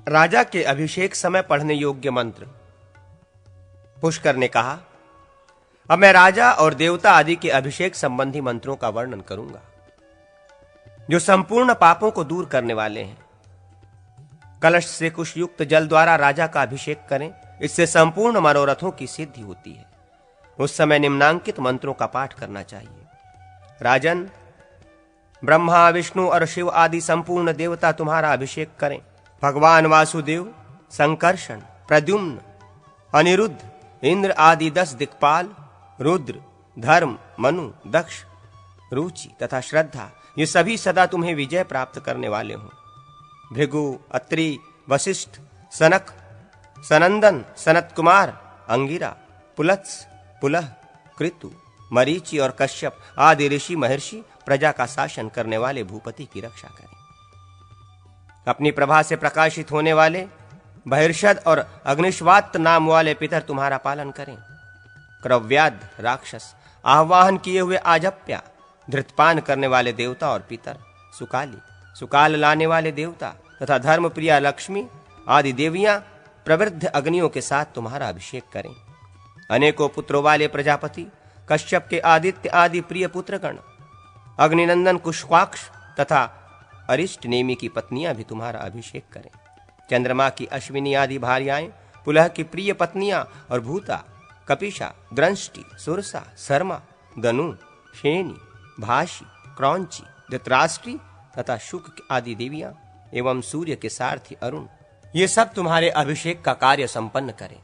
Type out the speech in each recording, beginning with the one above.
राजा के अभिषेक समय पढ़ने योग्य मंत्र। पुष्कर ने कहा, अब मैं राजा और देवता आदि के अभिषेक संबंधी मंत्रों का वर्णन करूंगा, जो संपूर्ण पापों को दूर करने वाले हैं। कलश से कुश युक्त जल द्वारा राजा का अभिषेक करें, इससे संपूर्ण मनोरथों की सिद्धि होती है। उस समय निम्नांकित मंत्रों का पाठ करना चाहिए। राजन, ब्रह्मा, विष्णु और शिव आदि संपूर्ण देवता तुम्हारा अभिषेक करें। भगवान वासुदेव, संकर्षण, प्रद्युम्न, अनिरुद्ध, इंद्र आदि 10 दिक्पाल, रुद्र, धर्म, मनु, दक्ष, रुचि तथा श्रद्धा, ये सभी सदा तुम्हें विजय प्राप्त करने वाले हों। भृगु, अत्रि, वशिष्ठ, सनक, सनंदन, सनत कुमार, अंगिरा, पुलत्स, पुलह, कृतु, मरीचि और कश्यप आदि ऋषि महर्षि प्रजा का शासन करने वाले भूपति की रक्षा करें। अपनी प्रभा से प्रकाशित होने वाले बहिर्षद और अग्निश्वात नाम वाले पितर तुम्हारा पालन करें। क्रव्याद राक्षस, आह्वान किए हुए आजप्या, धृतपान करने वाले देवता और पितर, सुकाली, सुकाल लाने वाले देवता तथा धर्मप्रिया लक्ष्मी आदि देवियां प्रवृद्ध अग्नियों के साथ तुम्हारा अभिषेक करें। अनेकों पुत्रों वाले प्रजापति, कश्यप के आदित्य आदि प्रिय पुत्रगण, अग्निनंदन कुशवाक्ष तथा अरिष्ट नेमि की पत्नियां भी तुम्हारा अभिषेक करें। चंद्रमा की अश्विनी आदि भार्याएं, पुलह की प्रिय पत्नियां और भूता, कपिशा, द्रंष्टि, सुरसा, शर्मा, दनु, शेनी, भाषी, क्रौंची, धृतराष्ट्री तथा शुक आदि देवियां एवं सूर्य के सारथी अरुण, ये सब तुम्हारे अभिषेक का कार्य संपन्न करें।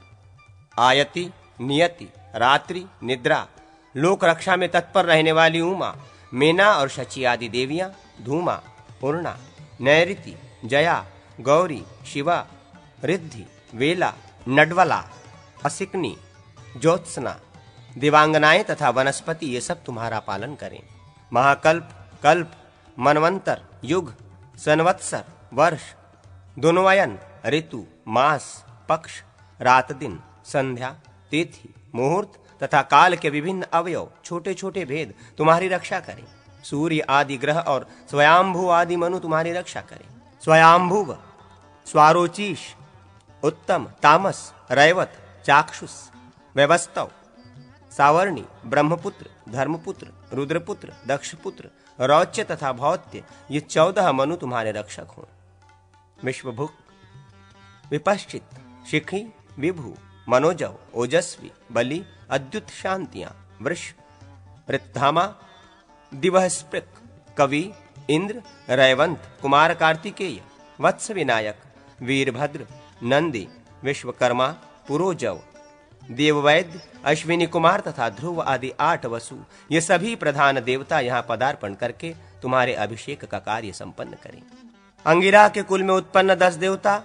आयति, नियति, रात्रि, निद्रा, लोक रक्षा में तत्पर रहने वाली उमा, मेना और शची आदि देवियां, धूमा, पूर्णा, नैऋति, जया, गौरी, शिवा, रिद्धि, वेला, नडवला, असिकनी, ज्योत्सना, दिवांगनाएं तथा वनस्पति, ये सब तुम्हारा पालन करें। महाकल्प, कल्प, मनवंतर, युग, संवत्सर, वर्ष, दुनवयन, ऋतु, मास, पक्ष, रात दिन, संध्या, तिथि, मुहूर्त तथा काल के विभिन्न अवयव, छोटे छोटे भेद तुम्हारी रक्षा करें। सूर्य आदि ग्रह और स्वयंभू आदि मनु तुम्हारी रक्षा करें। स्वयंभुव, स्वारोचीश, उत्तम, तामस, रैवत, चाक्षुष, व्यवस्तव, सावर्णी, ब्रह्मपुत्र, धर्मपुत्र, रुद्रपुत्र, दक्षपुत्र, रौच्य तथा भौत्य, ये 14 मनु तुम्हारे रक्षक हों। विश्वभुक, विपश्चित, शिखी, विभु, मनोजव, ओजस्वी, बलि, अद्युत शांतियां, वृष, ऋतधामा, दिवहस्पृक, कवि, इंद्र, रैवंत, कुमार कार्तिकेय, वत्स विनायक, वीरभद्र, नंदी, विश्वकर्मा, पुरोजव, देववैद्य, अश्विनी कुमार तथा ध्रुव आदि 8 वसु, ये सभी प्रधान देवता यहाँ पदार्पण करके तुम्हारे अभिषेक का कार्य संपन्न करें। अंगिरा के कुल में उत्पन्न 10 देवता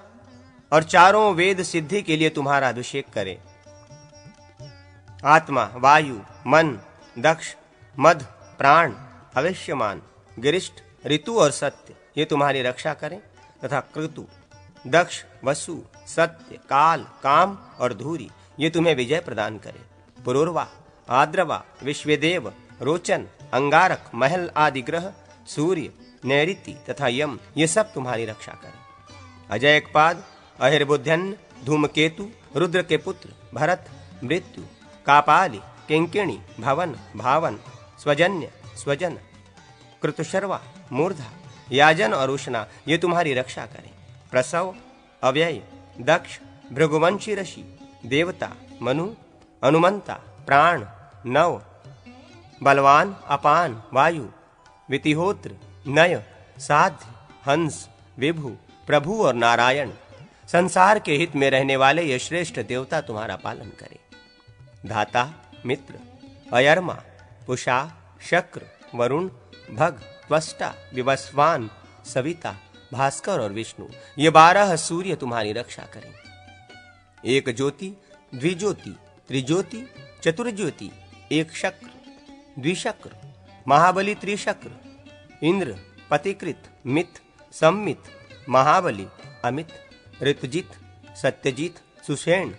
और चारों वेद सिद्धि के लिए तुम्हारा अभिषेक करें। आत्मा, वायु, मन, दक्ष, मध, प्राण, अविष्यमान, गिरिष्ठ, ऋतु और सत्य, ये तुम्हारी रक्षा करें तथा कृतु, दक्ष, वसु, सत्य, काल, काम और धूरी, ये तुम्हें विजय प्रदान करें। पुरुर्वा, आद्रवा, विश्वदेव, रोचन, अंगारक, महल आदि ग्रह, सूर्य, नैऋति तथा यम, ये सब तुम्हारी रक्षा करें। अजयकपाद, अहिर्बुध्यन, धूमकेतु, रुद्र के पुत्र, भरत, मृत्यु, कापाली, किंकिणी, भवन, भावन, स्वजन्य, स्वजन, कृतशर्वा, मूर्धा, याजन और उष्णा, ये तुम्हारी रक्षा करें। प्रसव, अव्यय, दक्ष, भृगुवंशी ऋषि, देवता, मनु, अनुमंता, प्राण, नव, बलवान, अपान, वायु, वितिहोत्र, नय, साध्य, हंस, विभु, प्रभु और नारायण, संसार के हित में रहने वाले ये श्रेष्ठ देवता तुम्हारा पालन करें। धाता, मित्र, अयर्मा, पुषा, शक्र, वरुण, भग, त्वष्टा, विवस्वान, सविता, भास्कर और विष्णु, ये 12 सूर्य तुम्हारी रक्षा करें। एक ज्योति, द्विज्योति, त्रिज्योति, चतुर्ज्योति, एक शक्र, द्विशक्र, महाबली, त्रिशक्र, इंद्र, पतिकृत, मित, सम्मित, महाबली, अमित, ऋतजित, सत्यजित, सुषेण,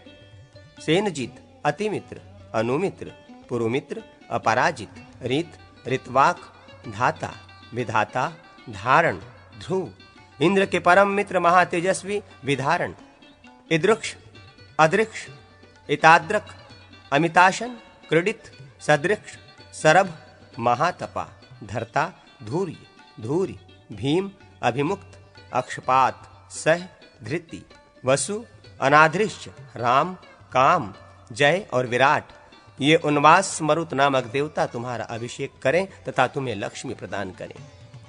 सेनजित, अतिमित्र, अनुमित्र, पुरुमित्र, अपराजित, ऋत, ऋतवाक, धाता, विधाता, धारण, ध्रुव, इंद्र के परम मित्र महातेजस्वी विधारण, इदृक्ष, अदृक्ष, इताद्रक, अमिताशन, क्रीडित, सदृक्ष, सरभ, महातपा, धर्ता, धूर्य, धूर्य, भीम, अभिमुक्त, अक्षपात, सह, धृति, वसु, अनाधृश्य, राम, काम, जय और विराट, ये उन्वास मरुत नामक देवता तुम्हारा अभिषेक करें तथा तुम्हें लक्ष्मी प्रदान करें।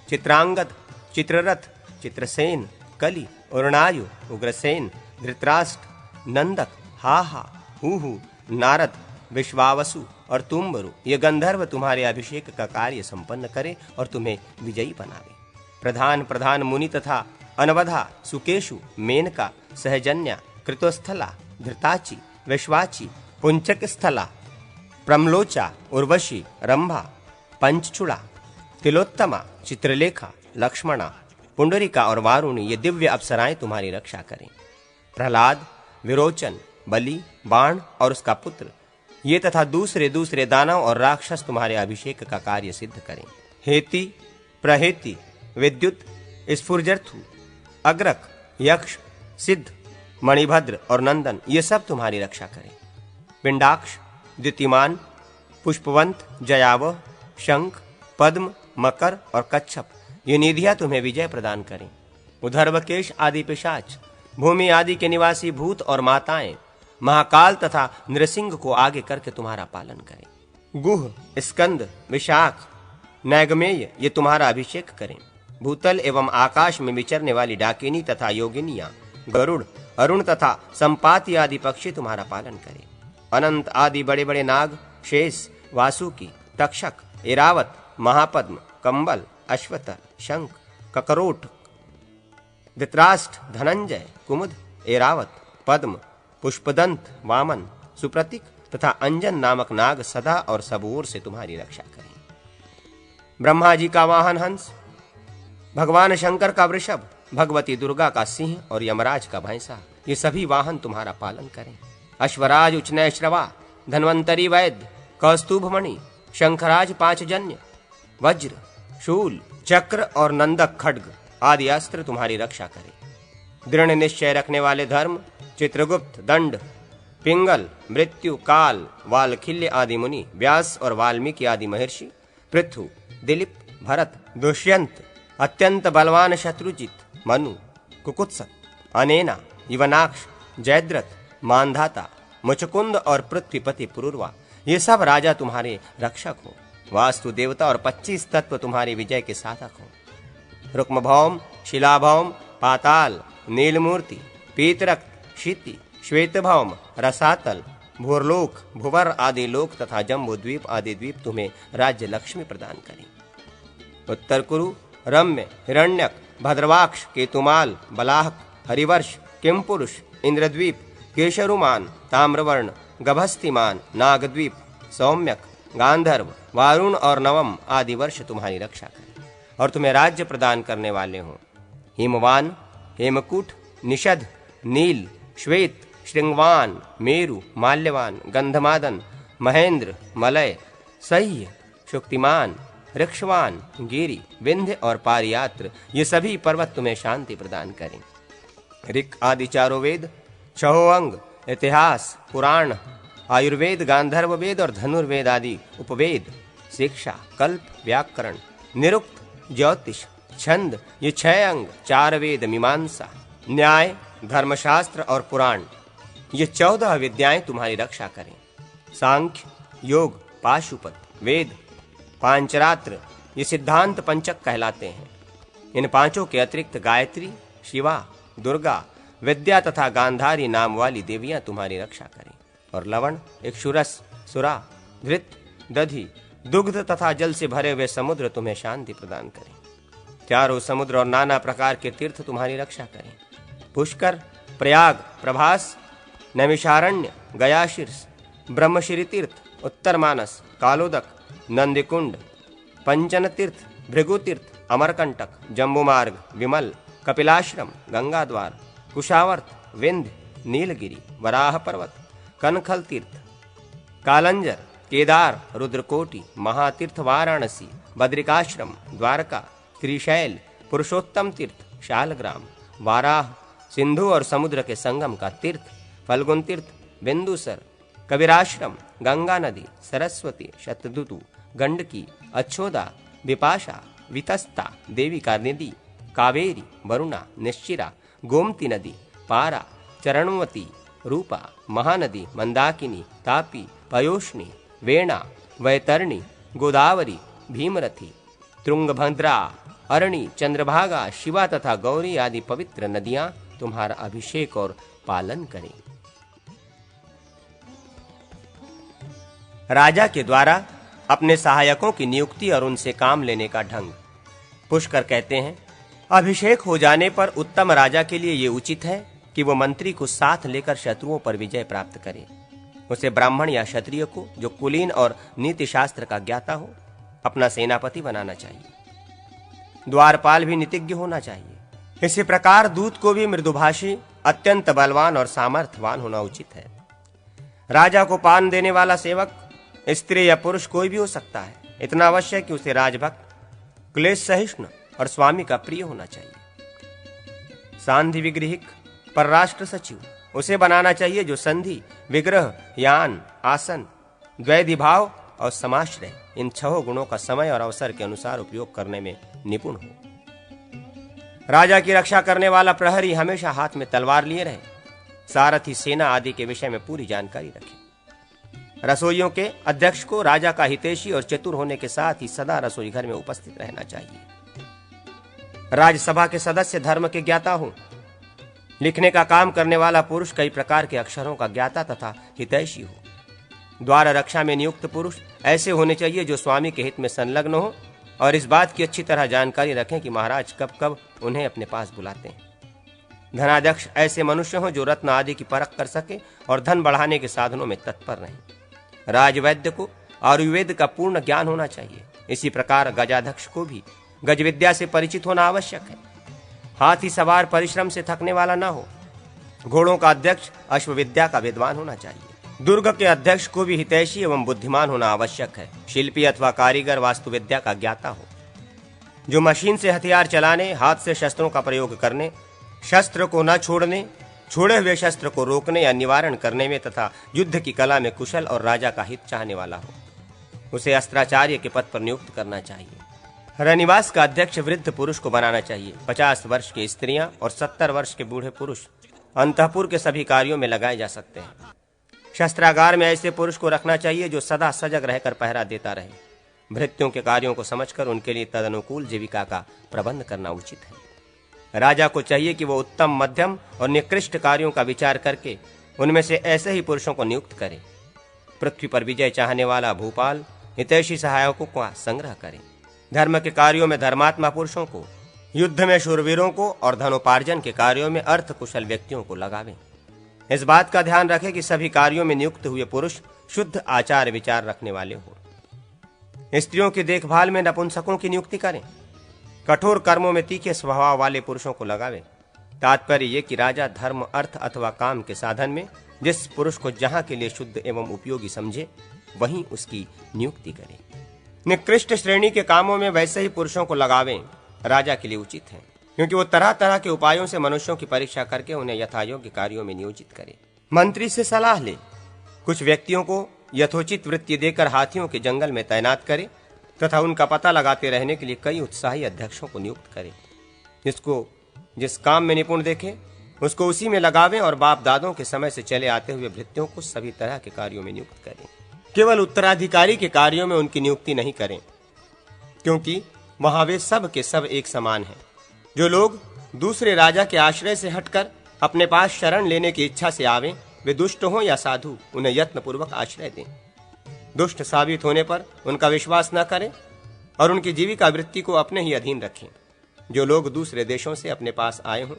चित्रांगद, चित्ररथ, चित्रसेन, कलि, उर्णायु, उग्रसेन, धृतराष्ट्र, नंदक, हाहा, हूहू, नारद, विश्वावसु और तुम्बरु, ये गंधर्व तुम्हारे अभिषेक का कार्य संपन्न करे और तुम्हें विजयी बनावे। प्रधान प्रधान मुनि तथा अनवधा, सुकेशु, मेनका, सहजन्या, कृतोस्थला, धृताची, विश्वाची, पुंचक स्थला, प्रमलोचा, उर्वशी, रंभा, पंचचूड़ा, तिलोत्तमा, चित्रलेखा, लक्ष्मणा, पुंडरिका और वारुणी, ये दिव्य अप्सराएं तुम्हारी रक्षा करें। प्रहलाद, विरोचन, बलि, बाण और उसका पुत्र, ये तथा दूसरे दूसरे दानव और राक्षस तुम्हारे अभिषेक का कार्य सिद्ध करें। हेति, प्रहेति, विद्युत, स्फुरजर्थु, अग्रक, यक्ष, सिद्ध, मणिभद्र और नंदन, ये सब तुम्हारी रक्षा करें। पिंडाक्ष, द्युतिमान, पुष्पवंत, जयावह, शंख, पद्म, मकर और कच्छप, ये निधियां तुम्हें विजय प्रदान करें। उधर्वकेश आदि पिशाच, भूमि आदि के निवासी भूत और माताएं, महाकाल तथा नृसिंह को आगे करके तुम्हारा पालन करें। गुह, स्कंद, विशाख, नैगमेय, ये तुम्हारा अभिषेक करें। भूतल एवं आकाश में विचरने वाली डाकिनी तथा योगिनियां, गरुड़, अरुण तथा संपाति आदि पक्षी तुम्हारा पालन करें। अनंत आदि बड़े बड़े नाग, शेष, वासुकी, तक्षक, ऐरावत, महापद्म, कंबल, अश्वतर, शंख, ककरोट, धृतराष्ट्र, धनंजय, कुमुद, ऐरावत, पद्म, पुष्पदंत, वामन, सुप्रतीक तथा अंजन नामक नाग सदा और सब ओर से तुम्हारी रक्षा करें। ब्रह्मा जी का वाहन हंस, भगवान शंकर का वृषभ, भगवती दुर्गा का सिंह और यमराज का भैंसा, ये सभी वाहन तुम्हारा पालन करें। अश्वराज, उचनय श्रवा, धन्वंतरी वैद्य, कौस्तुभमणि, शंखराज पांचजन्य, वज्र, शूल, चक्र और नंदक खड्ग आदि अस्त्र तुम्हारी रक्षा करें। दृढ़ निश्चय रखने वाले धर्म, चित्रगुप्त, दंड, पिंगल, मृत्यु, काल, वालखिल्य आदि मुनि, व्यास और वाल्मीकि आदि महर्षि, पृथु, दिलीप, भरत, दुष्यंत, अत्यंत बलवान शत्रुजित, मनु, कुकुत्सक, अनेना, युवनाक्ष, जयद्रथ, मानधाता, मुचकुंद और पृथ्वीपति पुरुरवा, ये सब राजा तुम्हारे रक्षक हो। वास्तु देवता और 25 तत्व तुम्हारे विजय के साधक हो। रुक्मभौम, शिलाभौम, पाताल, नीलमूर्ति, पीतरक्त, क्षिति, श्वेतभौम, रसातल, भूरलोक, भुवर आदि लोक तथा जम्बूद्वीप आदि द्वीप तुम्हें राज्य लक्ष्मी प्रदान करें। उत्तर कुरु, रम्य, हिरण्यक, भद्रवाक्ष, केतुमाल, बलाहक, हरिवर्ष, किमपुरुष, इंद्रद्वीप, केशरुमान, ताम्रवर्ण, गभस्तिमान, नागद्वीप, सौम्यक, गांधर्व, वारुण और नवम आदि वर्ष तुम्हारी रक्षा करें और तुम्हें राज्य प्रदान करने वाले हों। हिमवान, हेमकूट, निषद, नील, श्वेत, श्रृंगवान, मेरु, माल्यवान, गंधमादन, महेंद्र, मलय, सह्य, शुक्तिमान, ऋक्षवान, गिरि, विंध्य और पारियात्र, ये सभी पर्वत तुम्हें शांति प्रदान करें। ऋक् आदि चारों वेद, छहों अंग, इतिहास, पुराण, आयुर्वेद, गांधर्व वेद और धनुर्वेद आदि उपवेद, शिक्षा, कल्प, व्याकरण, निरुक्त, ज्योतिष, छंद, ये 6 अंग, 4 वेद, मीमांसा, न्याय, धर्मशास्त्र और पुराण, ये 14 विद्याएं तुम्हारी रक्षा करें। सांख्य, योग, पाशुपत, वेद, पांचरात्र, ये सिद्धांत पंचक कहलाते हैं। इन पांचों के अतिरिक्त गायत्री, शिवा, दुर्गा, विद्या तथा गांधारी नाम वाली देवियां तुम्हारी रक्षा करें। और लवण, इक्षुरस, सुरा, धृत, दधि, दुग्ध तथा जल से भरे हुए समुद्र तुम्हें शांति प्रदान करें। चारों समुद्र और नाना प्रकार के तीर्थ तुम्हारी रक्षा करें। पुष्कर, प्रयाग, प्रभास, नैमिषारण्य, गयाशीर्ष, ब्रह्मश्री तीर्थ, उत्तर मानस, कालोदक, नंदिकुंड, पंचन तीर्थ, भृगुतीर्थ, अमरकंटक, जम्बुमार्ग, विमल, कपिलाश्रम, गंगाद्वार, कुशावर्त, विंध्य, नीलगिरी, वराह पर्वत, कनखल तीर्थ, कालंजर, केदार, रुद्रकोटि, महातीर्थ वाराणसी, बद्रिकाश्रम, द्वारका, त्रिशैल, पुरुषोत्तम तीर्थ, शालग्राम, वाराह, सिंधु और समुद्र के संगम का तीर्थ, फल्गुन तीर्थ, बिंदुसर, कबीराश्रम, गंगा नदी, सरस्वती, शतदुतु, गंडकी, अच्छोदा, विपाशा, वितस्ता, देवी का नदी, कावेरी, वरुणा, निश्चिरा, गोमती नदी, पारा, चरणवती, रूपा, महानदी, मंदाकिनी, तापी, पयोष्णी, वेणा, वैतरणी, गोदावरी, भीमरथी, तुंगभद्रा, अरणी, चंद्रभागा, शिवा तथा गौरी आदि पवित्र नदियां तुम्हारा अभिषेक और पालन करें। राजा के द्वारा अपने सहायकों की नियुक्ति और उनसे काम लेने का ढंग। पुष्कर कहते हैं, अभिषेक हो जाने पर उत्तम राजा के लिए ये उचित है कि वो मंत्री को साथ लेकर शत्रुओं पर विजय प्राप्त करे। उसे ब्राह्मण या क्षत्रिय को, जो कुलीन और नीति शास्त्र का ज्ञाता हो, अपना सेनापति बनाना चाहिए। द्वारपाल भी नीतिज्ञ होना चाहिए। इसी प्रकार दूत को भी मृदुभाषी, अत्यंत बलवान और सामर्थ्यवान होना उचित है। राजा को पान देने वाला सेवक स्त्री या पुरुष कोई भी हो सकता है। इतना अवश्य कि उसे राजभक्त, क्लेश सहिष्णु और स्वामी का प्रिय होना चाहिए। सांधि विग्रहिक परराष्ट्र सचिव उसे बनाना चाहिए जो संधि, विग्रह, यान, आसन, द्वैधि भाव और समाश्रय इन 6 गुणों का समय और अवसर के अनुसार उपयोग करने में निपुण हो। राजा की रक्षा करने वाला प्रहरी हमेशा हाथ में तलवार लिए रहे। सारथी सेना आदि के विषय में पूरी जानकारी रखे। रसोइयों के अध्यक्ष को राजा का हितैषी और चतुर होने के साथ ही सदा रसोई घर में उपस्थित रहना चाहिए। राज्यसभा के सदस्य धर्म के ज्ञाता हो। लिखने का काम करने वाला पुरुष कई प्रकार के अक्षरों का ज्ञाता तथा हितैषी हो। द्वार रक्षा में नियुक्त पुरुष ऐसे होने चाहिए जो स्वामी के हित में संलग्न हो और इस बात की अच्छी तरह जानकारी रखें कि महाराज कब कब उन्हें अपने पास बुलाते हैं। धनाध्यक्ष ऐसे मनुष्य हों जो रत्न आदि की परख कर सके और धन बढ़ाने के साधनों में तत्पर रहें। राजवैद्य को आयुर्वेद का पूर्ण ज्ञान होना चाहिए। इसी प्रकार गजाध्यक्ष को भी गज विद्या से परिचित होना आवश्यक है। हाथी सवार परिश्रम से थकने वाला ना हो। घोड़ों का अध्यक्ष अश्व विद्या का विद्वान होना चाहिए। दुर्ग के अध्यक्ष को भी हितैषी एवं बुद्धिमान होना आवश्यक है। शिल्पी अथवा कारीगर वास्तु विद्या का ज्ञाता हो, जो मशीन से हथियार चलाने, हाथ से शस्त्रों का प्रयोग करने, शस्त्र को न छोड़ने, छोड़े हुए शस्त्र को रोकने या निवारण करने में तथा युद्ध की कला में कुशल और राजा का हित चाहने वाला हो। उसे अस्त्राचार्य के पद पर नियुक्त करना चाहिए। रनिवास का अध्यक्ष वृद्ध पुरुष को बनाना चाहिए। 50 वर्ष की स्त्रियां और 70 वर्ष के बूढ़े पुरुष अंतःपुर के सभी कार्यों में लगाए जा सकते हैं। शस्त्रागार में ऐसे पुरुष को रखना चाहिए जो सदा सजग रहकर पहरा देता रहे। भृत्यों के कार्यों को समझकर उनके लिए तदनुकूल जीविका का प्रबंध करना उचित है। राजा को चाहिए कि वो उत्तम, मध्यम और निकृष्ट कार्यों का विचार करके उनमें से ऐसे ही पुरुषों को नियुक्त करे। पृथ्वी पर विजय चाहने वाला भूपाल हितैषी सहायकों का संग्रह करे। धर्म के कार्यों में धर्मात्मा पुरुषों को, युद्ध में शूरवीरों को और धनोपार्जन के कार्यों में अर्थ कुशल व्यक्तियों को लगावे। इस बात का ध्यान रखें कि सभी कार्यों में नियुक्त हुए पुरुष शुद्ध आचार विचार रखने वाले हों। स्त्रियों की देखभाल में नपुंसकों की नियुक्ति करें। कठोर कर्मों में तीखे स्वभाव वाले पुरुषों को लगावे। तात्पर्य ये कि राजा धर्म, अर्थ अथवा काम के साधन में जिस पुरुष को जहां के लिए शुद्ध एवं उपयोगी समझे वहीं उसकी नियुक्ति करे। निकृष्ट श्रेणी के कामों में वैसे ही पुरुषों को लगावें राजा के लिए उचित है, क्योंकि वो तरह तरह के उपायों से मनुष्यों की परीक्षा करके उन्हें यथायोग्य कार्यों में नियोजित करे। मंत्री से सलाह ले। कुछ व्यक्तियों को यथोचित वृत्ति देकर हाथियों के जंगल में तैनात करे तथा उनका पता लगाते रहने के लिए कई उत्साही अध्यक्षों को नियुक्त करे। जिसको जिस काम में निपुण देखे उसको उसी में लगावें और बाप दादों के समय से चले आते हुए भृत्यों को सभी तरह के कार्यों में नियुक्त करें। केवल उत्तराधिकारी के कार्यों में उनकी नियुक्ति नहीं करें, क्योंकि वहां वे सब के सब एक समान हैं। जो लोग दूसरे राजा के आश्रय से हटकर अपने पास शरण लेने की इच्छा से आवें, वे दुष्ट हों या साधु, उन्हें यत्नपूर्वक आश्रय दें। दुष्ट साबित होने पर उनका विश्वास न करें और उनकी जीविका वृत्ति को अपने ही अधीन रखें। जो लोग दूसरे देशों से अपने पास आए हों,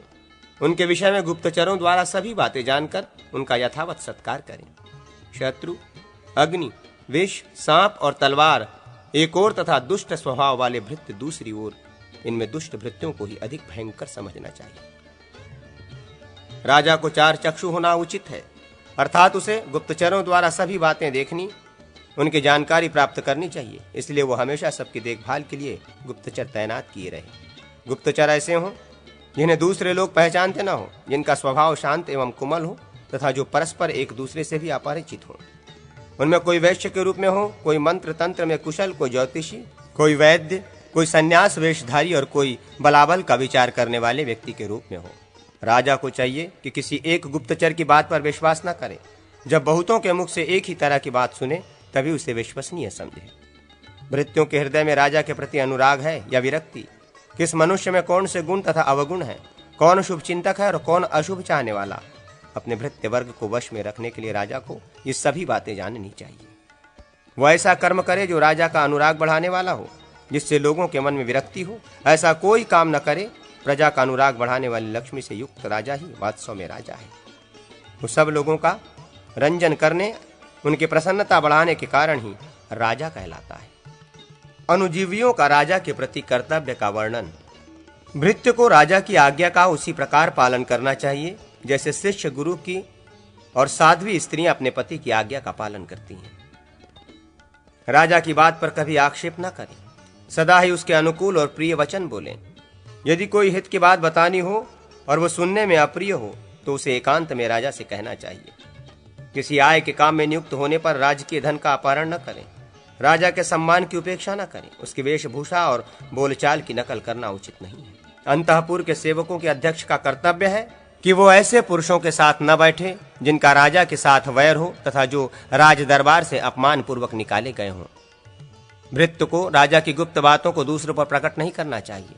उनके विषय में गुप्तचरों द्वारा सभी बातें जानकर उनका यथावत सत्कार करें। शत्रु, अग्नि, विष, सांप और तलवार एक ओर तथा दुष्ट स्वभाव वाले भृत्य दूसरी ओर, इनमें दुष्ट भृत्यों को ही अधिक भयंकर समझना चाहिए। राजा को 4 चक्षु होना उचित है, अर्थात उसे गुप्तचरों द्वारा सभी बातें देखनी, उनकी जानकारी प्राप्त करनी चाहिए। इसलिए वो हमेशा सबकी देखभाल के लिए गुप्तचर तैनात किए रहे। गुप्तचर ऐसे हों जिन्हें दूसरे लोग पहचानते न हो, जिनका स्वभाव शांत एवं कोमल हो तथा जो परस्पर एक दूसरे से भी अपरिचित हो। उनमें कोई वैश्य के रूप में हो, कोई मंत्र तंत्र में कुशल, कोई ज्योतिषी, कोई वैद्य, कोई सन्यास वेशधारी और कोई बलाबल का विचार करने वाले व्यक्ति के रूप में हो। राजा को चाहिए कि किसी एक गुप्तचर की बात पर विश्वास न करे। जब बहुतों के मुख से एक ही तरह की बात सुने तभी उसे विश्वसनीय समझे। भृत्यों के हृदय में राजा के प्रति अनुराग है या विरक्ति, किस मनुष्य में कौन से गुण तथा अवगुण है, कौन शुभ चिंतक है और कौन अशुभ चाहने वाला, अपने भृत्य वर्ग को वश में रखने के लिए राजा को ये सभी बातें जाननी चाहिए। वह ऐसा कर्म करे जो राजा का अनुराग बढ़ाने वाला हो, जिससे लोगों के मन में विरक्ति हो। ऐसा कोई काम न करे। प्रजा का अनुराग बढ़ाने वाली लक्ष्मी से युक्त राजा ही वास्तव में राजा है। वो सब लोगों का रंजन करने, उनकी प्रसन्नता बढ़ाने के कारण ही राजा कहलाता है। अनुजीवियों का राजा के प्रति कर्तव्य का वर्णन। भृत्य को राजा की आज्ञा का उसी प्रकार पालन करना चाहिए जैसे शिष्य गुरु की और साध्वी स्त्रियां अपने पति की आज्ञा का पालन करती हैं। राजा की बात पर कभी आक्षेप न करें, सदा ही उसके अनुकूल और प्रिय वचन बोलें। यदि कोई हित की बात बतानी हो और वो सुनने में अप्रिय हो तो उसे एकांत में राजा से कहना चाहिए। किसी आय के काम में नियुक्त होने पर राजकीय धन का अपहरण न करें। राजा के सम्मान की उपेक्षा न करें। उसकी वेशभूषा और बोलचाल की नकल करना उचित नहीं है। अंतःपुर के सेवकों के अध्यक्ष का कर्तव्य है कि वो ऐसे पुरुषों के साथ न बैठे जिनका राजा के साथ वैर हो तथा जो राज दरबार से अपमान पूर्वक निकाले गए हों। भृत्य को राजा की गुप्त बातों को दूसरों पर प्रकट नहीं करना चाहिए।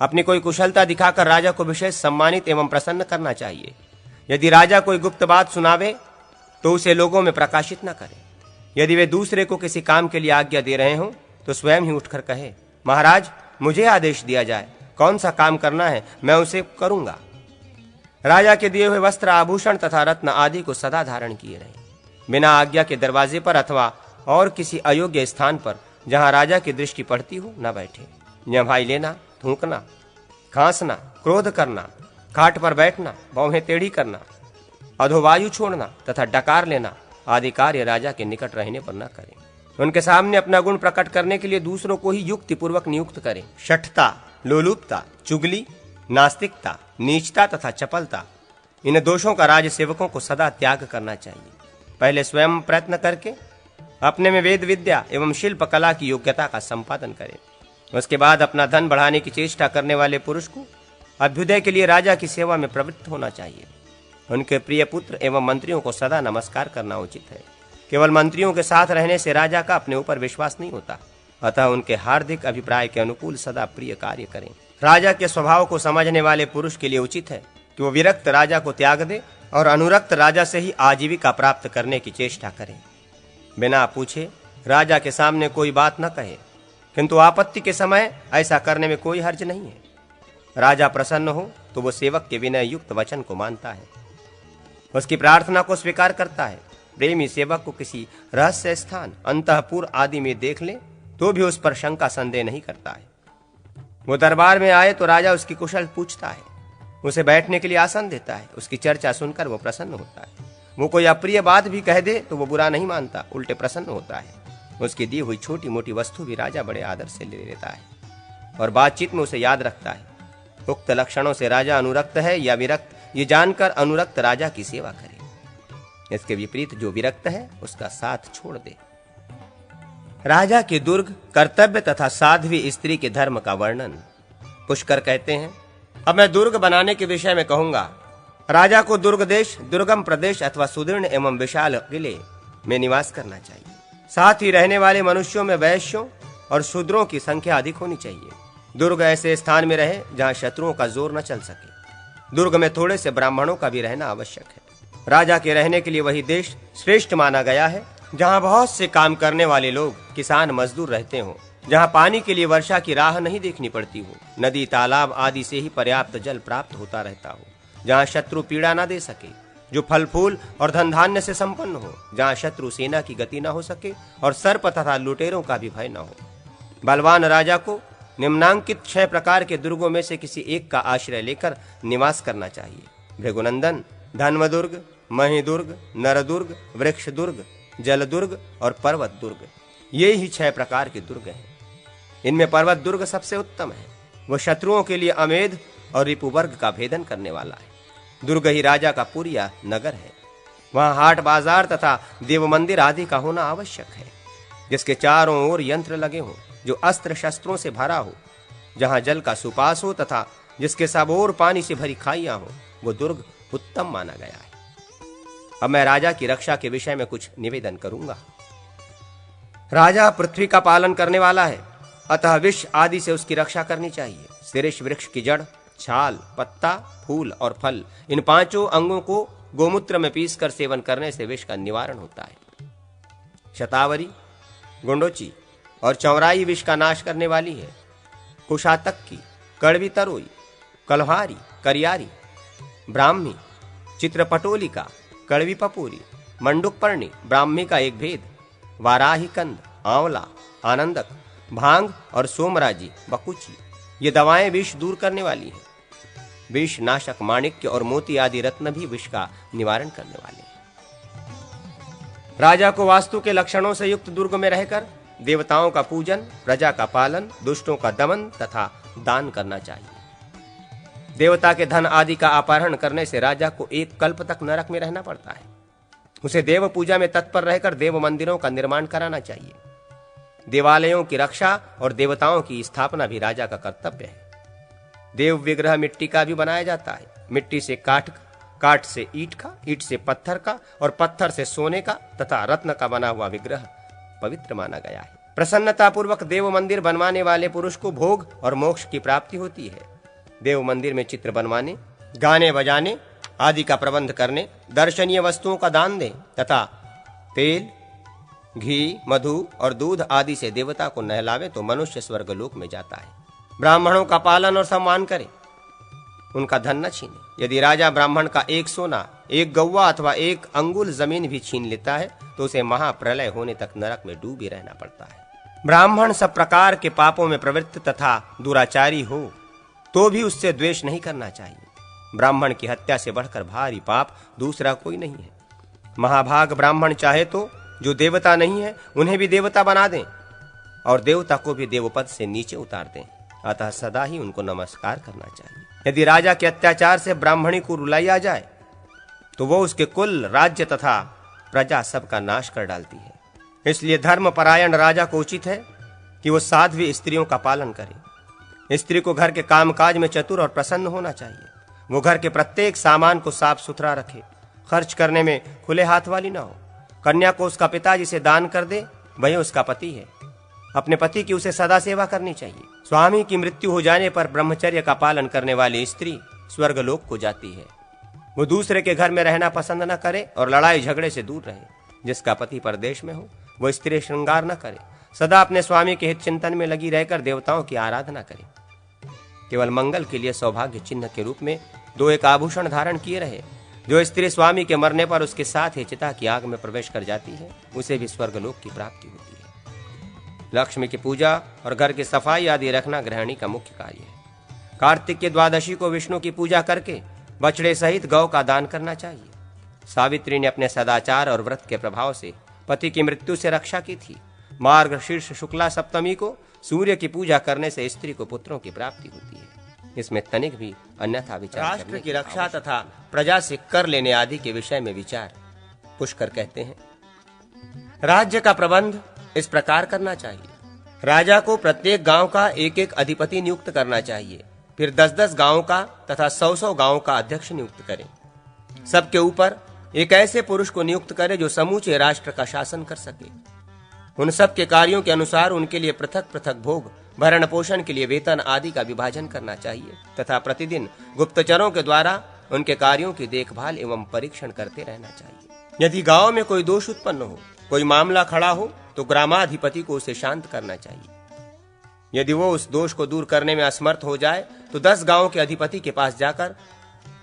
अपनी कोई कुशलता दिखाकर राजा को विशेष सम्मानित एवं प्रसन्न करना चाहिए। यदि राजा कोई गुप्त बात सुनावे तो उसे लोगों में प्रकाशित न करे। यदि वे दूसरे को किसी काम के लिए आज्ञा दे रहे हों तो स्वयं ही उठकर कहे, महाराज मुझे आदेश दिया जाए, कौन सा काम करना है मैं उसे करूंगा। राजा के दिए हुए वस्त्र, आभूषण तथा रत्न आदि को सदा धारण किए रहे। बिना आज्ञा के दरवाजे पर अथवा और किसी अयोग्य स्थान पर जहां राजा की दृष्टि पड़ती हो न बैठे। भाई लेना, थूकना, खांसना, क्रोध करना, खाट पर बैठना, भौहें टेढ़ी करना, अधोवायु छोड़ना तथा डकार लेना आदि कार्य राजा के निकट रहने पर न करें। उनके सामने अपना गुण प्रकट करने के लिए दूसरों को ही युक्ति पूर्वक नियुक्त करें। शठता, लोलुपता, चुगली, नास्तिकता, नीचता तथा चपलता, इन दोषों का राज सेवकों को सदा त्याग करना चाहिए। पहले स्वयं प्रयत्न करके अपने में वेद विद्या एवं शिल्प कला की योग्यता का संपादन करें। उसके बाद अपना धन बढ़ाने की चेष्टा करने वाले पुरुष को अभ्युदय के लिए राजा की सेवा में प्रवृत्त होना चाहिए। उनके प्रिय पुत्र एवं मंत्रियों को सदा नमस्कार करना उचित है। केवल मंत्रियों के साथ रहने से राजा का अपने ऊपर विश्वास नहीं होता, अतः उनके हार्दिक अभिप्राय के अनुकूल सदा प्रिय कार्य करें। राजा के स्वभाव को समझने वाले पुरुष के लिए उचित है कि वो विरक्त राजा को त्याग दे और अनुरक्त राजा से ही आजीविका प्राप्त करने की चेष्टा करें। बिना पूछे राजा के सामने कोई बात न कहे, किंतु आपत्ति के समय ऐसा करने में कोई हर्ज नहीं है। राजा प्रसन्न हो तो वो सेवक के विनय युक्त वचन को मानता है, उसकी प्रार्थना को स्वीकार करता है। प्रेमी सेवक को किसी रहस्य स्थान, अंतःपुर आदि में देख ले तो भी उस पर शंका संदेह नहीं करता है। वो दरबार में आए तो राजा उसकी कुशल पूछता है, उसे बैठने के लिए आसन देता है। उसकी चर्चा सुनकर वो प्रसन्न होता है। वो कोई अप्रिय बात भी कह दे तो वो बुरा नहीं मानता, उल्टे प्रसन्न होता है। उसकी दी हुई छोटी मोटी वस्तु भी राजा बड़े आदर से ले लेता है और बातचीत में उसे याद रखता है। उक्त लक्षणों से राजा अनुरक्त है या विरक्त, ये जानकर अनुरक्त राजा की सेवा करे। इसके विपरीत जो विरक्त है उसका साथ छोड़ दे। राजा के दुर्ग, कर्तव्य तथा साध्वी स्त्री के धर्म का वर्णन। पुष्कर कहते हैं, अब मैं दुर्ग बनाने के विषय में कहूंगा। राजा को दुर्ग देश, दुर्गम प्रदेश अथवा सुदृढ़ एवं विशाल किले में निवास करना चाहिए। साथ ही रहने वाले मनुष्यों में वैश्यों और शूद्रों की संख्या अधिक होनी चाहिए। दुर्ग ऐसे स्थान में रहे जहां शत्रुओं का जोर न चल सके। दुर्ग में थोड़े से ब्राह्मणों का भी रहना आवश्यक है। राजा के रहने के लिए वही देश श्रेष्ठ माना गया है जहां बहुत से काम करने वाले लोग, किसान, मजदूर रहते हों, जहां पानी के लिए वर्षा की राह नहीं देखनी पड़ती हो, नदी, तालाब आदि से ही पर्याप्त जल प्राप्त होता रहता हो, जहां शत्रु पीड़ा न दे सके, जो फल फूल और धन धान्य से संपन्न हो, जहां शत्रु सेना की गति न हो सके और सर्प तथा लुटेरों का भी भय न हो। बलवान राजा को निम्नांकित 6 प्रकार के दुर्गों में से किसी एक का आश्रय लेकर निवास करना चाहिए। भृगुनंदन, धन्वदुर्ग, महिदुर्ग, नरदुर्ग, वृक्ष दुर्ग, जल दुर्ग और पर्वत दुर्ग, ये ही 6 प्रकार के दुर्ग हैं। इनमें पर्वत दुर्ग सबसे उत्तम है। वो शत्रुओं के लिए अमेध और रिपुवर्ग का भेदन करने वाला है। दुर्ग ही राजा का पुरिया नगर है। वहां हाट बाजार तथा देव मंदिर आदि का होना आवश्यक है, जिसके चारों ओर यंत्र लगे हों, जो अस्त्र शस्त्रों से भरा हो, जहां जल का सुपास हो तथा जिसके सब ओर पानी से भरी खाइयां हो, वो दुर्ग उत्तम माना गया है। अब मैं राजा की रक्षा के विषय में कुछ निवेदन करूंगा। राजा पृथ्वी का पालन करने वाला है, अतः विष आदि से उसकी रक्षा करनी चाहिए। शीर्ष वृक्ष की जड़, छाल, पत्ता, फूल और फल, इन पांचों अंगों को गोमूत्र में पीसकर सेवन करने से विष का निवारण होता है। शतावरी, गुंडोची और चौराई विष का नाश करने वाली है। कुशातक्की, कड़वी तरोई, कलहारी, करियारी, ब्राह्मी, चित्रपटोलिका, कड़वी पपूरी, मंडुकपर्णी, ब्राह्मी का एक भेद, वाराही कंद, आंवला, आनंदक, भांग और सोमराजी, बकुची, ये दवाएं विष दूर करने वाली हैं। विष नाशक माणिक्य और मोती आदि रत्न भी विष का निवारण करने वाले हैं। राजा को वास्तु के लक्षणों से युक्त दुर्ग में रहकर देवताओं का पूजन, प्रजा का पालन, दुष्टों का दमन तथा दान करना चाहिए। देवता के धन आदि का अपहरण करने से राजा को एक कल्प तक नरक में रहना पड़ता है। उसे देव पूजा में तत्पर रहकर देव मंदिरों का निर्माण कराना चाहिए। देवालयों की रक्षा और देवताओं की स्थापना भी राजा का कर्तव्य है। देव विग्रह मिट्टी का भी बनाया जाता है। मिट्टी से काठ, काठ से ईंट का, ईंट से पत्थर का और पत्थर से सोने का तथा रत्न का बना हुआ विग्रह पवित्र माना गया है। प्रसन्नता पूर्वक देव मंदिर बनवाने वाले पुरुष को भोग और मोक्ष की प्राप्ति होती है। देव मंदिर में चित्र बनवाने, गाने बजाने आदि का प्रबंध करने, दर्शनीय वस्तुओं का दान दें तथा तेल, घी, मधु और दूध आदि से देवता को नहलावे तो मनुष्य स्वर्गलोक में जाता है। ब्राह्मणों का पालन और सम्मान करे, उनका धन न छीने। यदि राजा ब्राह्मण का एक सोना, एक गौवा अथवा एक अंगुल जमीन भी छीन लेता है तो उसे महाप्रलय होने तक नरक में डूबे रहना पड़ता है। ब्राह्मण सब प्रकार के पापों में प्रवृत्त तथा दुराचारी हो तो भी उससे द्वेष नहीं करना चाहिए। ब्राह्मण की हत्या से बढ़कर भारी पाप दूसरा कोई नहीं है। महाभाग ब्राह्मण चाहे तो जो देवता नहीं है उन्हें भी देवता बना दें और देवता को भी देवपद से नीचे उतार दें, अतः सदा ही उनको नमस्कार करना चाहिए। यदि राजा के अत्याचार से ब्राह्मणी को रुलाया जाए तो वो उसके कुल, राज्य तथा प्रजा सबका नाश कर डालती है। इसलिए धर्मपरायण राजा को उचित है कि वो साध्वी स्त्रियों का पालन करे। स्त्री को घर के कामकाज में चतुर और प्रसन्न होना चाहिए। वो घर के प्रत्येक सामान को साफ सुथरा रखे, खर्च करने में खुले हाथ वाली ना हो। कन्या को उसका पिता जिसे दान कर दे वही उसका पति है। अपने पति की उसे सदा सेवा करनी चाहिए। स्वामी की मृत्यु हो जाने पर ब्रह्मचर्य का पालन करने वाली स्त्री स्वर्गलोक को जाती है। वो दूसरे के घर में रहना पसंद न करे और लड़ाई झगड़े से दूर रहे। जिसका पति परदेश में हो वो स्त्री श्रृंगार न करे, सदा अपने स्वामी के हित चिंतन में लगी रहकर देवताओं की आराधना करे। केवल मंगल के लिए सौभाग्य चिन्ह के रूप में 2-1 आभूषण धारण किए रहे। जो स्त्री स्वामी के मरने पर उसके साथ ही चिता की आग में प्रवेश कर जाती है उसे भी स्वर्गलोक की प्राप्ति होती है। लक्ष्मी की पूजा और घर की सफाई आदि रखना गृहिणी का मुख्य कार्य है। कार्तिक की द्वादशी को विष्णु की पूजा करके बछड़े सहित गौ का दान करना चाहिए। सावित्री ने अपने सदाचार और व्रत के प्रभाव से पति की मृत्यु से रक्षा की थी। मार्गशीर्ष शुक्ला सप्तमी को सूर्य की पूजा करने से स्त्री को पुत्रों की प्राप्ति होती है। इसमें तनिक भी अन्यथा विचार। राष्ट्र की रक्षा तथा प्रजा से कर लेने आदि के विषय में विचार। पुष्कर कहते हैं, राज्य का प्रबंध इस प्रकार करना चाहिए। राजा को प्रत्येक गांव का एक अधिपति नियुक्त करना चाहिए, फिर 10-10 गांवों का तथा 100-100 गांवों का अध्यक्ष नियुक्त करें। सबके ऊपर एक ऐसे पुरुष को नियुक्त करे जो समूचे राष्ट्र का शासन कर सके। उन सब के कार्यों के अनुसार उनके लिए पृथक पृथक भोग, भरण पोषण के लिए वेतन आदि का विभाजन करना चाहिए तथा प्रतिदिन गुप्तचरों के द्वारा उनके कार्यों की देखभाल एवं परीक्षण करते रहना चाहिए। यदि गांव में कोई दोष उत्पन्न हो, कोई मामला खड़ा हो तो ग्रामाधिपति को उसे शांत करना चाहिए। यदि वो उस दोष को दूर करने में असमर्थ हो जाए तो 10 गांवों के अधिपति के पास जाकर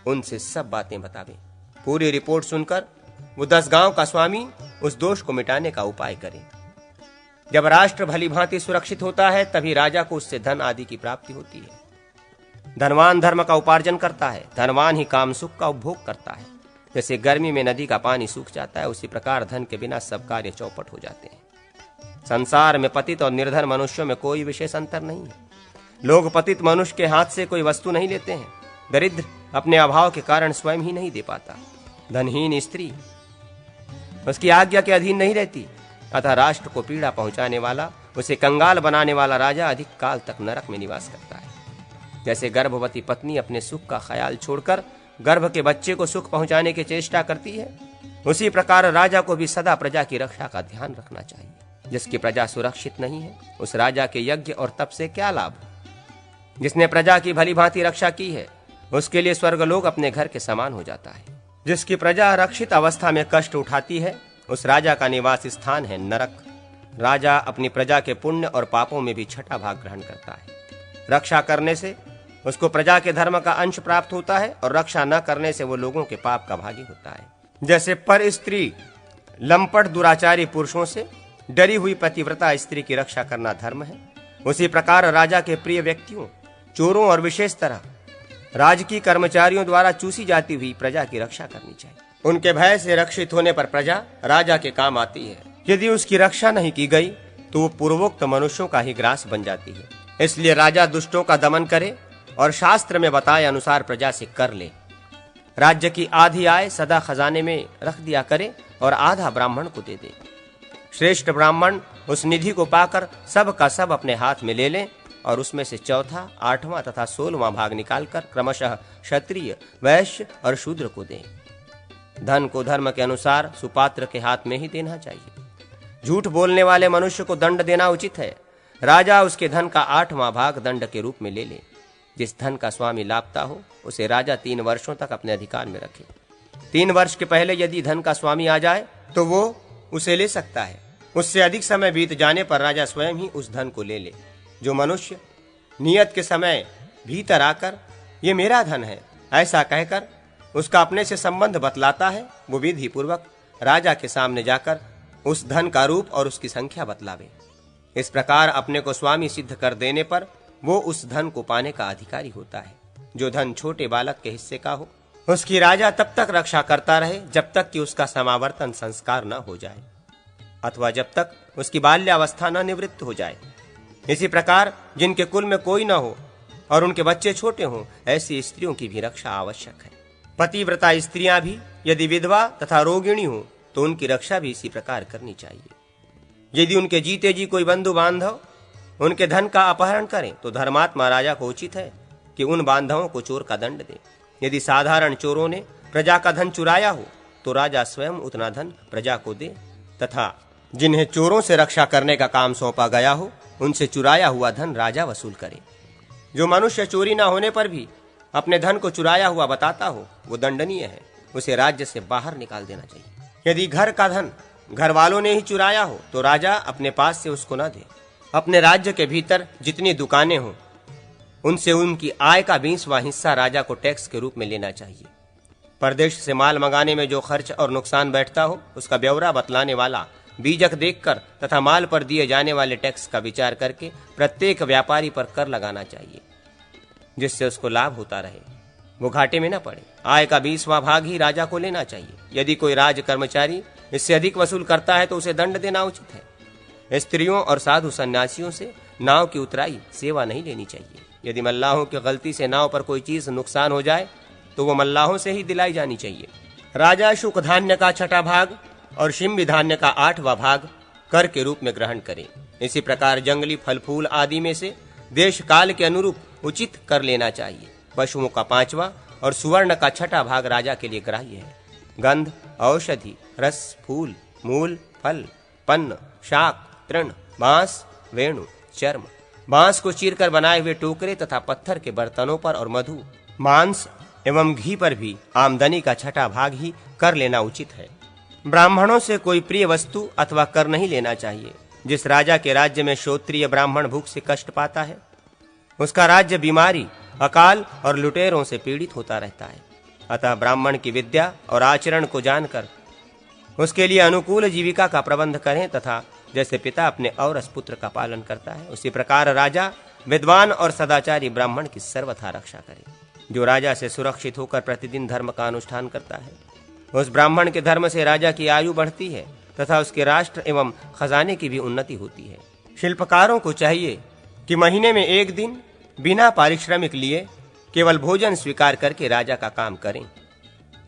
उनसे सब बातें बतावे। पूरी रिपोर्ट सुनकर वो 10 गांव का स्वामी उस दोष को मिटाने का उपाय करे। जब राष्ट्र भली भांति सुरक्षित होता है तभी राजा को उससे धन आदि की प्राप्ति होती है। धनवान धर्म का उपार्जन करता है, धनवान ही काम सुख का उपभोग करता है। जैसे गर्मी में नदी का पानी सूख जाता है उसी प्रकार धन के बिना सब कार्य चौपट हो जाते हैं। संसार में पतित और निर्धन मनुष्यों में कोई विशेष अंतर नहीं है। लोग पतित मनुष्य के हाथ से कोई वस्तु नहीं लेते हैं दरिद्र अपने अभाव के कारण स्वयं ही नहीं दे पाता। धनहीन स्त्री उसकी आज्ञा के अधीन नहीं रहती, अतः राष्ट्र को पीड़ा पहुंचाने वाला, उसे कंगाल बनाने वाला राजा अधिक काल तक नरक में निवास करता है। जैसे गर्भवती पत्नी अपने सुख का ख्याल छोड़कर गर्भ के बच्चे को सुख पहुंचाने की चेष्टा करती है, उसी प्रकार राजा को भी सदा प्रजा की रक्षा का ध्यान रखना चाहिए। जिसकी प्रजा सुरक्षित नहीं है, उस राजा के यज्ञ और तप से क्या लाभ। जिसने प्रजा की भली भांति रक्षा की है, उसके लिए स्वर्गलोक अपने घर के समान हो जाता है। जिसकी प्रजा रक्षित अवस्था में कष्ट उठाती है, उस राजा का निवास स्थान है नरक। राजा अपनी प्रजा के पुण्य और पापों में भी छठा भाग ग्रहण करता है। रक्षा करने से उसको प्रजा के धर्म का अंश प्राप्त होता है और रक्षा न करने से वो लोगों के पाप का भागी होता है। जैसे पर स्त्री लंपट दुराचारी पुरुषों से डरी हुई पतिव्रता स्त्री की रक्षा करना धर्म है, उसी प्रकार राजा के प्रिय व्यक्तियों, चोरों और विशेष तरह राजकीय कर्मचारियों द्वारा चूसी जाती हुई प्रजा की रक्षा करनी चाहिए। उनके भय से रक्षित होने पर प्रजा राजा के काम आती है। यदि उसकी रक्षा नहीं की गई तो वो पूर्वोक्त मनुष्यों का ही ग्रास बन जाती है। इसलिए राजा दुष्टों का दमन करे और शास्त्र में बताए अनुसार प्रजा से कर ले। राज्य की आधी आय सदा खजाने में रख दिया करे और आधा ब्राह्मण को दे दे। श्रेष्ठ ब्राह्मण उस निधि को पाकर सब का सब अपने हाथ में ले लें और उसमें से चौथा, आठवां तथा 16वां भाग निकालकर क्रमशः क्षत्रिय, वैश्य और शूद्र को दें। धन को धर्म के अनुसार सुपात्र के हाथ में ही देना चाहिए। झूठ बोलने वाले मनुष्य को दंड देना उचित है। राजा उसके धन का 8वां भाग दंड के रूप में ले ले। जिस धन का स्वामी लापता हो, उसे राजा 3 वर्षों तक अपने अधिकार में रखे। 3 वर्ष के पहले यदि धन का स्वामी आ जाए तो वो उसे ले सकता है। उससे अधिक समय बीत जाने पर राजा स्वयं ही उस धन को ले ले। जो मनुष्य नियत के समय भीतर आकर ये मेरा धन है ऐसा कहकर उसका अपने से संबंध बतलाता है, वो विधि पूर्वक राजा के सामने जाकर उस धन का रूप और उसकी संख्या बतलावे। इस प्रकार अपने को स्वामी सिद्ध कर देने पर वो उस धन को पाने का अधिकारी होता है। जो धन छोटे बालक के हिस्से का हो, उसकी राजा तब तक रक्षा करता रहे जब तक कि उसका समावर्तन संस्कार न हो जाए अथवा जब तक उसकी बाल्यावस्था न निवृत्त हो जाए। इसी प्रकार जिनके कुल में कोई न हो और उनके बच्चे छोटे हों, ऐसी स्त्रियों की भी रक्षा आवश्यक है। पतिव्रता स्त्रियां भी यदि विधवा तथा रोगिणी हो तो उनकी रक्षा भी इसी प्रकार करनी चाहिए। यदि उनके जीते जी कोई बंधु बांधव उनके धन का अपहरण करें तो धर्मात्मा राजा को उचित है कि उन बांधवों को चोर का दंड दे। यदि साधारण चोरों ने प्रजा का धन चुराया हो तो राजा स्वयं उतना धन प्रजा को दे तथा जिन्हें चोरों से रक्षा करने का काम सौंपा गया हो उनसे चुराया हुआ धन राजा वसूल करे। जो मनुष्य चोरी न होने पर भी अपने धन को चुराया हुआ बताता हो वो दंडनीय है, उसे राज्य से बाहर निकाल देना चाहिए। यदि घर का धन घर वालों ने ही चुराया हो तो राजा अपने पास से उसको न दे। अपने राज्य के भीतर जितनी दुकानें हों उनसे उनकी आय का 20वां हिस्सा राजा को टैक्स के रूप में लेना चाहिए। परदेश से माल मंगाने में जो खर्च और नुकसान बैठता हो उसका ब्यौरा बतलाने वाला बीजक देखकर तथा माल पर दिए जाने वाले टैक्स का विचार करके प्रत्येक व्यापारी पर कर लगाना चाहिए, जिससे उसको लाभ होता रहे, वो घाटे में न पड़े। आय का 20वां भाग ही राजा को लेना चाहिए। यदि कोई राज कर्मचारी इससे अधिक वसूल करता है तो उसे दंड देना उचित है। स्त्रियों और साधु सन्यासियों से नाव की उतराई सेवा नहीं लेनी चाहिए। यदि मल्लाहों की गलती से नाव पर कोई चीज नुकसान हो जाए तो वो मल्लाहों से ही दिलाई जानी चाहिए। राजा शुक धान्य का 6ठा भाग और शिम्बी धान्य का 8वां भाग कर के रूप में ग्रहण करें। इसी प्रकार जंगली फल फूल आदि में से देश काल के अनुरूप उचित कर लेना चाहिए। पशुओं का 5वां और सुवर्ण का 6ठा भाग राजा के लिए ग्राह्य है। गंध, औषधि, रस, फूल, मूल, फल, पन्न, शाक, तृण, बांस, वेणु, चर्म, बांस को चीरकर बनाए हुए टोकरे तथा पत्थर के बर्तनों पर और मधु, मांस एवं घी पर भी आमदनी का 6ठा भाग ही कर लेना उचित है। ब्राह्मणों से कोई प्रिय वस्तु अथवा कर नहीं लेना चाहिए। जिस राजा के राज्य में श्रोत्रिय ब्राह्मण भूख से कष्ट पाता है उसका राज्य बीमारी, अकाल और लुटेरों से पीड़ित होता रहता है। अतः ब्राह्मण की विद्या और आचरण को जानकर उसके लिए अनुकूल जीविका का प्रबंध करें तथा जैसे पिता अपने औरस पुत्र का पालन करता है उसी प्रकार राजा विद्वान और सदाचारी ब्राह्मण की सर्वथा रक्षा करे। जो राजा से सुरक्षित होकर प्रतिदिन धर्म का अनुष्ठान करता है उस ब्राह्मण के धर्म से राजा की आयु बढ़ती है तथा उसके राष्ट्र एवं खजाने की भी उन्नति होती है। शिल्पकारों को चाहिए कि महीने में 1 दिन बिना पारिश्रमिक लिए केवल भोजन स्वीकार करके राजा का काम करें।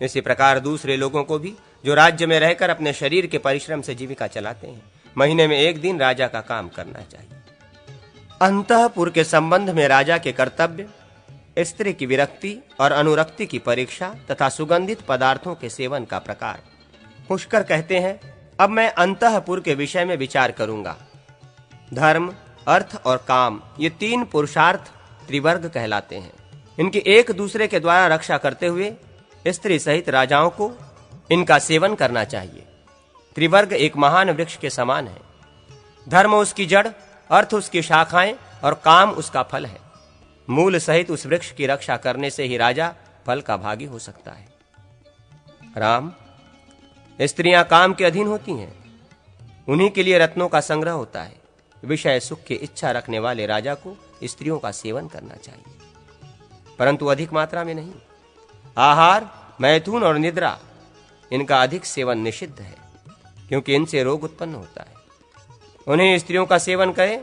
इसी प्रकार दूसरे लोगों को भी, जो राज्य में रहकर अपने शरीर के परिश्रम से जीविका चलाते हैं, महीने में एक दिन राजा का काम करना चाहिए। अंतःपुर के संबंध में राजा के कर्तव्य, स्त्री की विरक्ति और अनुरक्ति की परीक्षा तथा सुगंधित पदार्थों के सेवन का प्रकार। पुष्कर कहते हैं, अब मैं अंतःपुर के विषय में विचार करूंगा। धर्म, अर्थ और काम, ये तीन पुरुषार्थ त्रिवर्ग कहलाते हैं। इनकी एक दूसरे के द्वारा रक्षा करते हुए स्त्री सहित राजाओं को इनका सेवन करना चाहिए। त्रिवर्ग एक महान वृक्ष के समान है। धर्म उसकी जड़, अर्थ उसकी शाखाएं और काम उसका फल है। मूल सहित उस वृक्ष की रक्षा करने से ही राजा फल का भागी हो सकता है। राम, स्त्रियां काम के अधीन होती हैं, उन्हीं के लिए रत्नों का संग्रह होता है। विषय सुख की इच्छा रखने वाले राजा को स्त्रियों का सेवन करना चाहिए, परंतु अधिक मात्रा में नहीं। आहार, मैथुन और निद्रा, इनका अधिक सेवन निषिद्ध है, क्योंकि इनसे रोग उत्पन्न होता है। उन्हें स्त्रियों का सेवन करें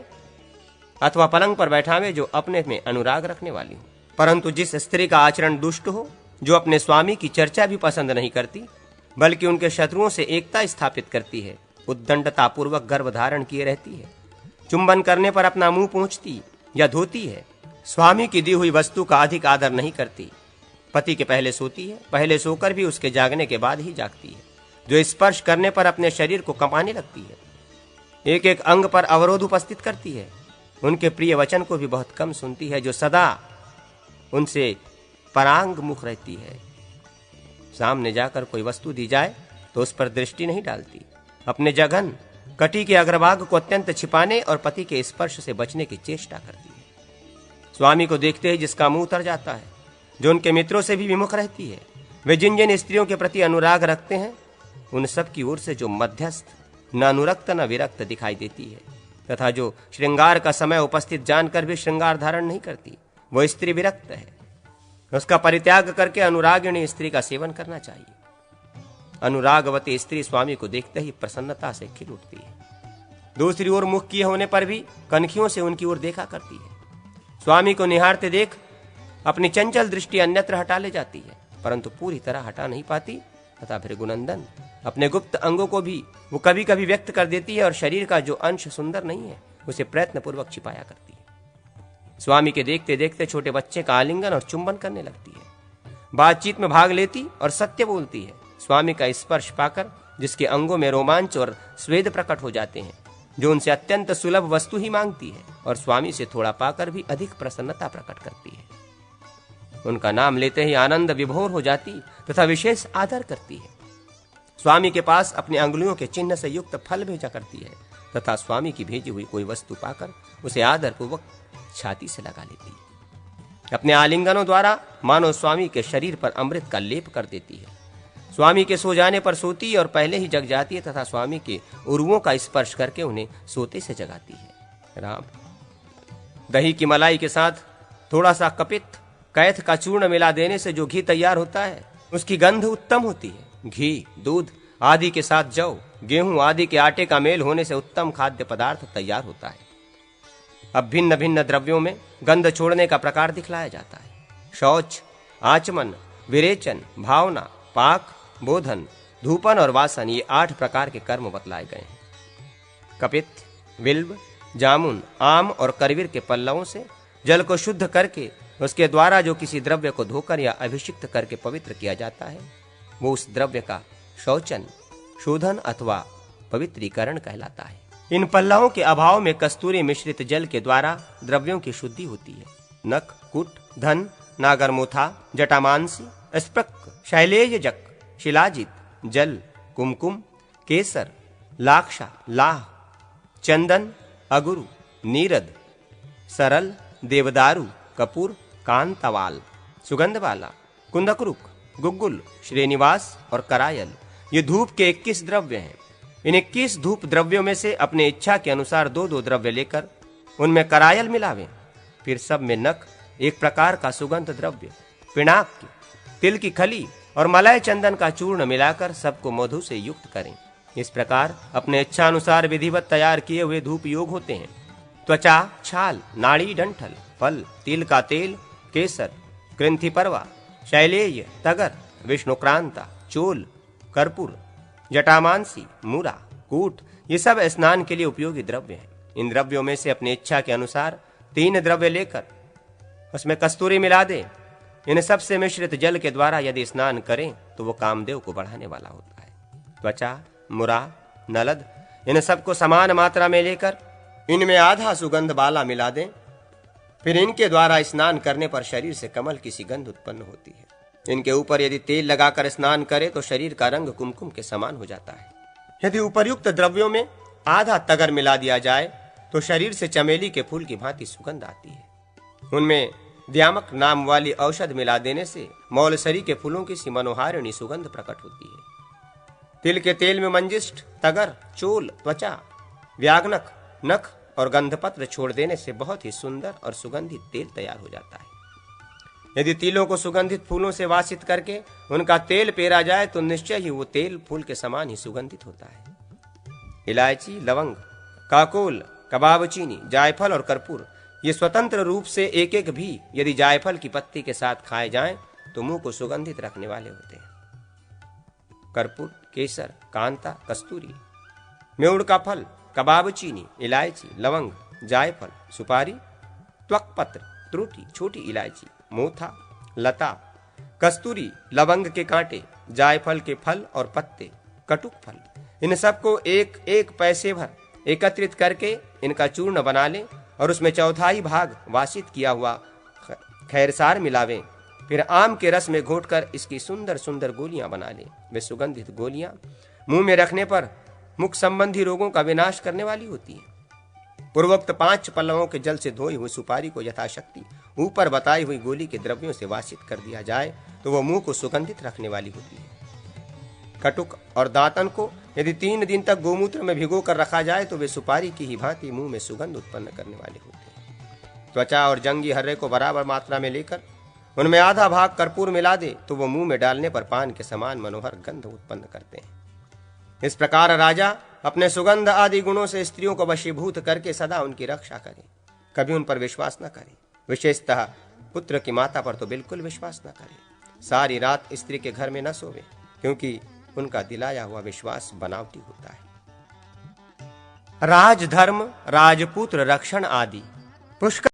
अथवा पलंग पर बैठावे जो अपने में अनुराग रखने वाली हो। परंतु जिस स्त्री का आचरण दुष्ट हो, जो अपने स्वामी की चर्चा भी पसंद नहीं करती, बल्कि उनके शत्रुओं से एकता स्थापित करती है, उद्दंडता पूर्वक गर्भ धारण किए रहती है, चुंबन करने पर अपना मुंह पोंछती या धोती है, स्वामी की दी हुई वस्तु का अधिक आदर नहीं करती, पति के पहले सोती है, पहले सोकर भी उसके जागने के बाद ही जागती है, जो स्पर्श करने पर अपने शरीर को कंपाने लगती है, एक एक अंग पर अवरोध उपस्थित करती है, उनके प्रिय वचन को भी बहुत कम सुनती है, जो सदा उनसे परांग मुख रहती है, सामने जाकर कोई वस्तु दी जाए तो उस पर दृष्टि नहीं डालती, अपने जघन कटी के अग्रभाग को अत्यंत छिपाने और पति के स्पर्श से बचने की चेष्टा करती है। स्वामी को देखते ही जिसका मुंह उतर जाता है, जो उनके मित्रों से भी विमुख रहती है, वे जिन जिन स्त्रियों के प्रति अनुराग रखते हैं, उन सब की ओर से जो मध्यस्थ, न अनुरक्त न विरक्त दिखाई देती है, तथा जो श्रृंगार का समय उपस्थित जानकर भी श्रृंगार धारण नहीं करती, वो स्त्री विरक्त है। उसका परित्याग करके अनुरागिणी स्त्री का सेवन करना चाहिए। अनुरागवती स्त्री स्वामी को देखते ही प्रसन्नता से खिल उठती है, दूसरी ओर मुख किए होने पर भी कनखियों से उनकी ओर देखा करती है। स्वामी को निहारते देख अपनी चंचल दृष्टि अन्यत्र हटा ले जाती है, परंतु पूरी तरह हटा नहीं पाती, तथा भृगुनंदन अपने गुप्त अंगों को भी वो कभी कभी व्यक्त कर देती है और शरीर का जो अंश सुंदर नहीं है उसे प्रयत्न पूर्वक छिपाया करती है। स्वामी के देखते देखते छोटे बच्चे का आलिंगन और चुंबन करने लगती है, बातचीत में भाग लेती और सत्य बोलती है। स्वामी का स्पर्श पाकर जिसके अंगों में रोमांच और स्वेद प्रकट हो जाते हैं, जो उनसे अत्यंत सुलभ वस्तु ही मांगती है और स्वामी से थोड़ा पाकर भी अधिक प्रसन्नता प्रकट करती है। उनका नाम लेते ही आनंद विभोर हो जाती तथा विशेष आदर करती है। स्वामी के पास अपने अंगुलियों के चिन्ह से युक्त फल भेजा करती है, तथा स्वामी की भेजी हुई कोई वस्तु पाकर उसे आदर पूर्वक छाती से लगा लेती है। अपने आलिंगनों द्वारा मानो स्वामी के शरीर पर अमृत का लेप कर देती है। स्वामी के सो जाने पर सोती और पहले ही जग जाती है, तथा स्वामी के उरुओं का स्पर्श करके उन्हें सोते से जगाती है। राम, दही की मलाई के साथ थोड़ा सा कपित कैथ का चूर्ण मिला देने से जो घी तैयार होता है, उसकी गंध उत्तम होती है। घी, दूध आदि के साथ जौ, गेहूं आदि के आटे का मेल होने से उत्तम खाद्य पदार्थ तैयार होता है। अब भिन्न भिन्न द्रव्यों में गंध छोड़ने का प्रकार दिखलाया जाता है। शौच, आचमन, विरेचन, भावना, पाक, बोधन, धूपन और वासन, ये 8 प्रकार के कर्म बतलाए गए हैं। कपित, बिल्व, जामुन, आम और करवीर के पल्लवों से जल को शुद्ध करके उसके द्वारा जो किसी द्रव्य को धोकर या अभिषिक्त करके पवित्र किया जाता है, वो उस द्रव्य का शौचन, शोधन अथवा पवित्रीकरण कहलाता है। इन पल्लवों के अभाव में कस्तूरी मिश्रित जल के द्वारा द्रव्यों की शुद्धि होती है। नख, कुट, धन, नागरमोथा, जटामांसी, स्प्रक, शैलेयजक, शिलाजित, जल, कुमकुम, केसर, लाक्षा, लाह, चंदन, अगुरु, नीरद, सरल, देवदारू, कपूर, कांतावाल, सुगंधवाला, कुंदकरुक, गुग्गुल, श्रीनिवास और करायल, ये धूप के 21 द्रव्य हैं। इन 21 धूप द्रव्यों में से अपने इच्छा के अनुसार 2-2 द्रव्य लेकर उनमें करायल मिलावें। फिर सब में नख, एक प्रकार का सुगंध द्रव्य, पिनाक, तिल की खली और मलय चंदन का चूर्ण मिलाकर सबको मधु से युक्त करें। इस प्रकार अपने इच्छा अनुसार विधिवत तैयार किए हुए धूप योग होते हैं। त्वचा, छाल, नाड़ी, डंठल, फल, तिल का तेल, केसर, कृंथिपर्वा, शैलेय, तगर, विष्णुक्रांता, चोल, कर्पूर, जटामांसी, मूरा, कूट, ये सब स्नान के लिए उपयोगी द्रव्य हैं। इन द्रव्यों में से अपनी इच्छा के अनुसार 3 द्रव्य लेकर उसमें कस्तूरी मिला दे। इन सब से मिश्रित जल के द्वारा यदि स्नान करें तो वो कामदेव को बढ़ाने वाला होता है। त्वचा, मुरा, नलद, इन सबको समान मात्रा में लेकर इनमें आधा सुगंध बाला मिला दें। फिर इनके द्वारा स्नान करने पर शरीर से कमल की सी गंध उत्पन्न होती है। इनके ऊपर यदि तेल लगाकर स्नान करे तो शरीर का रंग कुमकुम के समान हो जाता है। यदि उपर्युक्त द्रव्यों में आधा तगर मिला दिया जाए तो शरीर से चमेली के फूल की भांति सुगंध आती है। उनमें व्यामक नाम वाली औषध मिला देने से मौलसरी के फूलों की सी मनोहारिणी सुगंध प्रकट होती है। तिल के तेल में मंजिष्ठ, तगर, चोल, त्वचा, व्यागनक, नख और गंधपत्र छोड़ देने से बहुत ही सुंदर और सुगंधित तेल तैयार हो जाता है। यदि तिलों को सुगंधित फूलों से वासित करके उनका तेल पेरा जाए तो निश्चय ही वो तेल फूल के समान ही सुगंधित होता है। इलायची, लवंग, काकोल, कबाब चीनी, जायफल और कर्पूर ये स्वतंत्र रूप से एक एक भी यदि जायफल की पत्ती के साथ खाए जाएं तो मुंह को सुगंधित रखने वाले होते हैं। कर्पूर, केसर, कांता, कस्तूरी, मेउड़ का फल, कबाब चीनी, इलायची, लवंग, जायफल, सुपारी, त्वकपत्र, त्रुटी, छोटी इलायची, मोथा, लता, कस्तूरी, लवंग के कांटे, जायफल के फल और पत्ते, कटुक फल, इन सबको एक एक पैसे भर एकत्रित करके इनका चूर्ण बना लें और उसमें 1/4 भाग वासित किया हुआ खैरसार मिलावें। फिर आम के रस में घोटकर इसकी सुंदर सुंदर गोलियां बना लें। वे सुगंधित गोलियां मुंह में रखने पर मुख संबंधी रोगों का विनाश करने वाली होती है। पूर्वोक्त 5 पल्लवों के जल से धोई हुई सुपारी को यथाशक्ति ऊपर बताई हुई गोली के द्रव्यों से वासित कर दिया जाए तो वह मुंह को सुगंधित रखने वाली होती है। कटुक और दांतन को यदि 3 दिन तक गोमूत्र में भिगो कर रखा जाए तो वे सुपारी की ही भांति मुंह में सुगंध उत्पन्न करने वाले होते हैं। त्वचा और जंगी हर्रे को बराबर मात्रा में लेकर उनमें आधा भाग कर्पूर मिला दे तो वो मुंह में डालने पर पान के समान मनोहर गंध उत्पन्न करते हैं। इस प्रकार राजा अपने सुगंध आदि गुणों से स्त्रियों को वशीभूत करके सदा उनकी रक्षा करे, कभी उन पर विश्वास न करे। विशेषतः पुत्र की माता पर तो बिल्कुल विश्वास न करे। सारी रात स्त्री के घर में न सोवे, क्योंकि उनका दिलाया हुआ विश्वास बनावटी होता है। राजधर्म, राजपुत्र रक्षण आदि। पुष्कर